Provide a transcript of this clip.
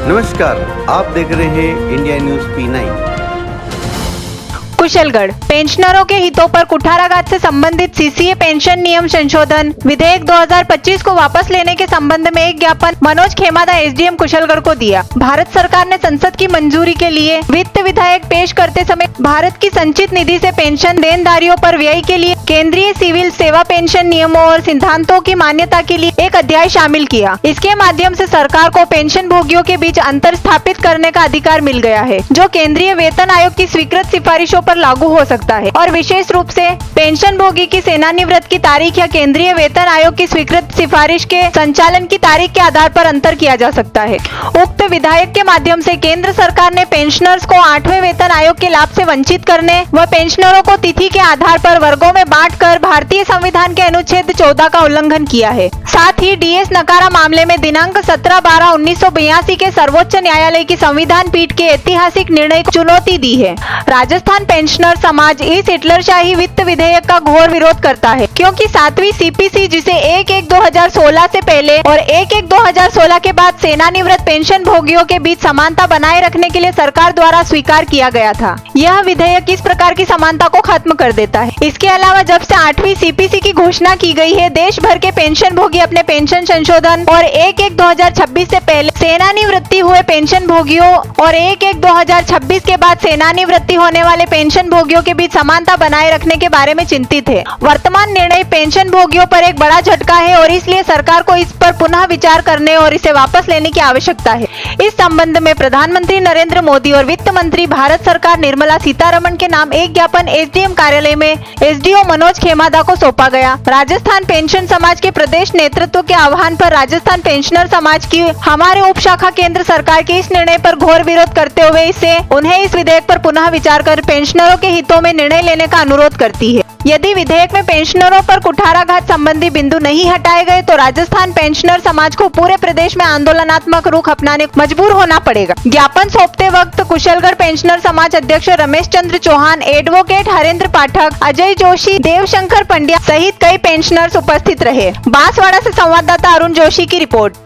नमस्कार, आप देख रहे हैं इंडिया न्यूज P9। कुशलगढ़ पेंशनरों के हितों पर कुठाराघात से संबंधित सीसीए पेंशन नियम संशोधन विधेयक 2025 को वापस लेने के संबंध में एक ज्ञापन मनोज खेमादा एसडीएम कुशलगढ़ को दिया। भारत सरकार ने संसद की मंजूरी के लिए वित्त विधेयक पेश करते समय भारत की संचित निधि से पेंशन देनदारियों पर व्यय के लिए केंद्रीय सिविल सेवा पेंशन नियमों और सिद्धांतों की मान्यता के लिए एक अध्याय शामिल किया। इसके माध्यम से सरकार को पेंशन भोगियों के बीच अंतर स्थापित करने का अधिकार मिल गया है, जो केंद्रीय वेतन आयोग की स्वीकृत सिफारिशों पर लागू हो सकता है और विशेष रूप से पेंशन भोगी की सेवानिवृत्ति की तारीख या केंद्रीय वेतन आयोग की स्वीकृत सिफारिश के संचालन की तारीख के आधार पर अंतर किया जा सकता है। उक्त विधेयक के माध्यम से केंद्र सरकार ने पेंशनर्स को 8वें वेतन आयोग के लाभ से वंचित करने व पेंशनरों को तिथि के आधार पर वर्गों में बांटकर भारतीय संविधान के अनुच्छेद 14 का उल्लंघन किया है। साथ ही डीएस नकारा मामले में दिनांक 17/12/1982 के सर्वोच्च न्यायालय की संविधान पीठ के ऐतिहासिक निर्णय को चुनौती दी है। राजस्थान पेंशनर समाज इस हिटलरशाही वित्त विधेयक का घोर विरोध करता है, क्योंकि 7वीं सीपीसी जिसे 1/1/2016 से पहले और 1/1/2016 के बाद सेवानिवृत्त पेंशन भोगियों के बीच समानता बनाए रखने के लिए सरकार द्वारा स्वीकार किया गया था। यह विधेयक इस प्रकार की समानता को खत्म कर देता है। इसके अलावा जब से 8वीं सीपीसी की घोषणा की गई है, देश भर के पेंशन भोगी अपने पेंशन संशोधन और 1/1/2026 से पहले सेवानिवृत्ति हुए पेंशन भोगियों और 1/1/2026 के बाद सेवानिवृत्ति होने वाले पेंशन भोगियों के बीच समानता बनाए रखने के बारे में चिंतित है। वर्तमान निर्णय पेंशन भोगियों पर एक बड़ा झटका है और इसलिए सरकार को इस पर पुनः विचार करने और इसे वापस लेने की आवश्यकता है। इस संबंध में प्रधानमंत्री नरेंद्र मोदी और वित्त मंत्री भारत सरकार निर्मला सीतारमण के नाम एक ज्ञापन एसडीएम कार्यालय में एसडीओ मनोज खेमादा को सौंपा गया। राजस्थान पेंशन समाज के प्रदेश नेतृत्व के आह्वान पर राजस्थान पेंशनर समाज की हमारे उप शाखा केंद्र सरकार के इस निर्णय पर घोर विरोध करते हुए उन्हें इस विधेयक पर पुनः विचार कर पेंशनरों के हितों में निर्णय लेने का अनुरोध करती है। यदि विधेयक में पेंशनरों पर कुठाराघात संबंधी बिंदु नहीं हटाए गए तो राजस्थान पेंशनर समाज को पूरे प्रदेश में आंदोलनात्मक रुख अपनाने को मजबूर होना पड़ेगा। ज्ञापन सौंपते वक्त कुशलगढ़ पेंशनर समाज अध्यक्ष रमेश चंद्र चौहान, एडवोकेट हरेंद्र पाठक, अजय जोशी, देवशंकर पंड्या सहित कई पेंशनर्स उपस्थित रहे। बांसवाड़ा से संवाददाता अरुण जोशी की रिपोर्ट।